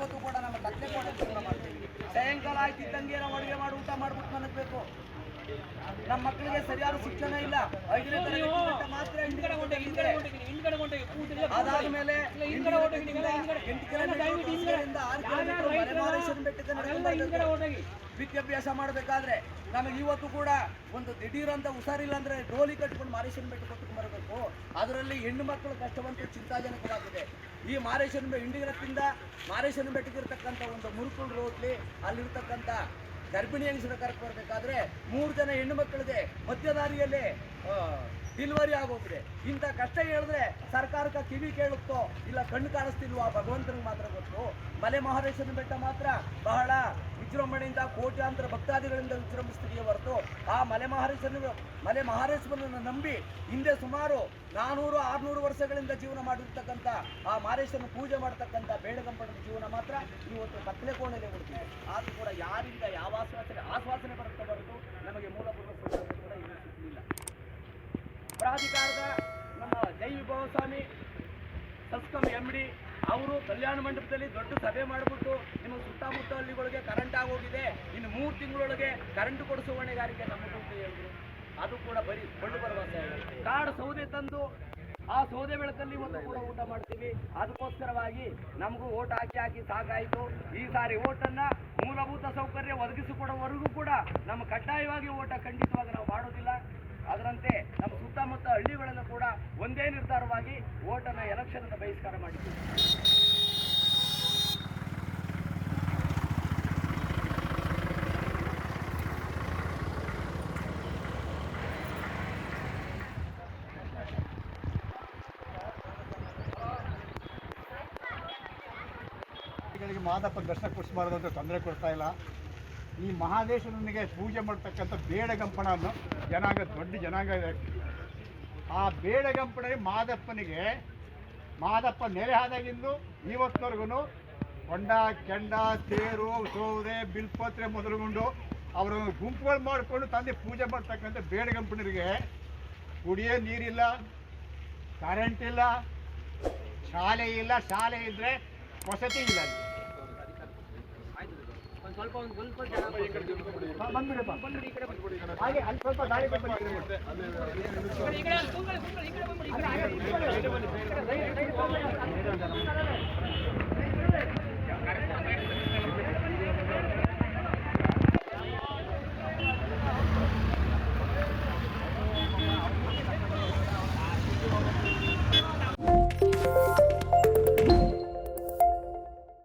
ಇವತ್ತು ಕೂಡ ನಮ್ಮ ಕತ್ಲೆ ಕೋಟೆ ಜೀವನ ಮಾಡ್ತೀವಿ. ಸಾಯಂಕಾಲ ಆಯ್ತಿದ್ದಂಗೆ ನಾವು ಅಡುಗೆ ಮಾಡಿ ಊಟ ಮಾಡ್ಬಿಟ್ಟು ಮನಗಬೇಕು. ನಮ್ಮ ಮಕ್ಕಳಿಗೆ ಸರಿಯಾದ ಶಿಕ್ಷಣ ಇಲ್ಲ. 5ನೇ ತರಗತಿ ಮಾತ್ರ ಅದಾದ್ಮೇಲೆ 8 ಕಿಲೋಮೀಟರ್ 6 ಕಿಲೋಮೀಟರ್ ವಿದ್ಯಾಭ್ಯಾಸ ಮಾಡಬೇಕಾದ್ರೆ ನಮಗೆ ಇವತ್ತು ಕೂಡ ಒಂದು ದಿಢೀರಂತ ಹುಷಾರಿಲ್ಲ ಅಂದ್ರೆ ಡೋಲಿ ಕಟ್ಕೊಂಡು ಮಾರೇಶ್ವರನ ಬೆಟ್ಟ ಕೊಟ್ಟು ಬರಬೇಕು. ಅದರಲ್ಲಿ ಹೆಣ್ಣು ಮಕ್ಕಳು ಕಷ್ಟವಂತೂ ಚಿಂತಾಜನಕವಾಗಿದೆ. ಈ ಮಾರೇಶ್ವರನ ಇಂಡಿಗರತ್ತಿಂದ ಮಾರೇಶ್ವರನ ಬೆಟ್ಟಕ್ಕಿರ್ತಕ್ಕಂಥ ಒಂದು ಮುರುಕುಲ್ ರೋಡ್ಲಿ ಅಲ್ಲಿರ್ತಕ್ಕಂಥ ಗರ್ಭಿಣಿ ಹೆಂಗಸರ ಕರ್ಕೊಂಡು ಬರಬೇಕಾದ್ರೆ 3 ಜನ ಹೆಣ್ಣು ಮಕ್ಕಳಿಗೆ ಮಧ್ಯದಾರಿಯಲ್ಲಿ ಡಿಲಿವರಿ ಆಗೋಗಿದೆ. ಇಂಥ ಕಷ್ಟ ಹೇಳಿದ್ರೆ ಸರ್ಕಾರಕ್ಕೆ ಕಿವಿ ಕೇಳುತ್ತೋ ಇಲ್ಲ ಕಣ್ಣು ಕಾಣಿಸ್ತಿಲ್ವೋ ಆ ಭಗವಂತನಿಗೆ ಮಾತ್ರ ಗೊತ್ತು. ಮಲೆ ಮಹದೇಶ್ವರನ ಬೆಟ್ಟ ಮಾತ್ರ ಬಹಳ ವಿಜೃಂಭಣೆಯಿಂದ ಕೋಟ್ಯಾಂತರ ಭಕ್ತಾದಿಗಳಿಂದ ವಿಜೃಂಭಿಸ್ತಿದೆಯೇ ಹೊರತು ಆ ಮಲೆ ಮಹದೇಶ್ವರನನ್ನು ನಂಬಿ ಹಿಂದೆ ಸುಮಾರು 400-600 ವರ್ಷಗಳಿಂದ ಜೀವನ ಮಾಡಿರ್ತಕ್ಕಂಥ ಆ ಮಹದೇಶ್ವರನ ಪೂಜೆ ಮಾಡ್ತಕ್ಕಂಥ ಬೇಡಗಂಪಣದ ಜೀವನ ಮಾತ್ರ ಇವತ್ತು ಕತ್ತಲೆ ಕೋಣೆಲೆ ಉಳಿದಿದೆ. ಆದರೂ ಕೂಡ ಯಾರಿಂದ ಯಾವ ಆಶ್ವಾಸನೆ ಬರುತ್ತೆ ಹೊರತು ನಮಗೆ ಮೂಲಭೂತ ಸೌಕರ್ಯ ಕೂಡ ಇನ್ನೂ ಸಿಗಲಿಲ್ಲ. ಪ್ರಾಧಿಕಾರದ ನಮ್ಮ ಜೈ ವಿಭವ ಸ್ವಾಮಿ ಸಸ್ಕಂ MD ಅವರು ಕಲ್ಯಾಣ ಮಂಟಪದಲ್ಲಿ ದೊಡ್ಡ ಸಭೆ ಮಾಡಿಬಿಟ್ಟು ನಿಮ್ಮ ಸುತ್ತಮುತ್ತ ಹಳ್ಳಿಗಳಿಗೆ ಕರೆಂಟ್ ಆಗೋಗಿದೆ, ಇನ್ನು 3 ತಿಂಗಳೊಳಗೆ ಕರೆಂಟ್ ಕೊಡಿಸುವ ಹೊಣೆಗಾರಿಕೆ ನಮ್ಮದು ಅಂತ ಹೇಳಿದ್ರು. ಅದು ಕೂಡ ಬರೀ ಕೊಂಡು ಭರವಸೆ. ಕಾಡು ಸೌದೆ ತಂದು ಆ ಸೌದೆ ಬೆಳಕಲ್ಲಿ ಇವತ್ತು ಕೂಡ ಊಟ ಮಾಡ್ತೀವಿ. ಅದಕ್ಕೋಸ್ಕರವಾಗಿ ನಮಗೂ ಓಟ್ ಹಾಕಿ ಸಾಕಾಯಿತು. ಈ ಸಾರಿ ಓಟನ್ನು ಮೂಲಭೂತ ಸೌಕರ್ಯ ಒದಗಿಸಿಕೊಡುವವರೆಗೂ ಕೂಡ ನಮ್ಮ ಕಡ್ಡಾಯವಾಗಿ ಓಟ ಖಂಡಿತವಾಗಿ ನಾವು ಮಾಡೋದಿಲ್ಲ. ಅದರಂತೆ ನಮ್ಮ ಸುತ್ತಮುತ್ತ ಹಳ್ಳಿಗಳಲ್ಲೂ ಕೂಡ ಒಂದೇ ನಿರ್ಧಾರವಾಗಿ ಓಟನ್ನು ಎಲೆಕ್ಷನ್ ಅಂತ ಬಹಿಷ್ಕಾರ ಮಾಡಿದ್ದೀವಿ. ಮಾದಪ್ಪ ದರ್ಶನ ಕೊಡಿಸಬಾರ್ದು ಅಂತ ತೊಂದರೆ ಕೊಡ್ತಾ ಇಲ್ಲ. ಈ ಮಹಾದೇಶ್ವರನಿಗೆ ಪೂಜೆ ಮಾಡ್ತಕ್ಕಂಥ ಬೇಡಗಂಪಣವನ್ನು ಜನಾಂಗ ದೊಡ್ಡ ಜನಾಂಗ ಇದೆ. ಆ ಬೇಡಗಂಪಣೆ ಮಾದಪ್ಪ ನೆಲೆ ಆದಾಗಿಂದು ಇವತ್ತಿನವರೆಗೂ ಹೊಂಡ ಕೆಂಡ ತೇರು ಸೌದೆ ಬಿಲ್ಪತ್ರೆ ಮೊದಲುಗೊಂಡು ಅವರನ್ನು ಗುಂಪುಗಳು ಮಾಡಿಕೊಂಡು ತಂದೆ ಪೂಜೆ ಮಾಡ್ತಕ್ಕಂಥ ಬೇಡಗಂಪಣರಿಗೆ ಕುಡಿಯೋ ನೀರಿಲ್ಲ, ಕರೆಂಟ್ ಇಲ್ಲ, ಶಾಲೆ ಇಲ್ಲ, ಶಾಲೆ ಇದ್ದರೆ ವಸತಿ ಇಲ್ಲ. ಸ್ವಲ್ಪ ಬಂದ್ಬಿಡಪ್ಪ ಹಾಗೆ ಅಲ್ಲಿ ಸ್ವಲ್ಪ ಗಾಳಿ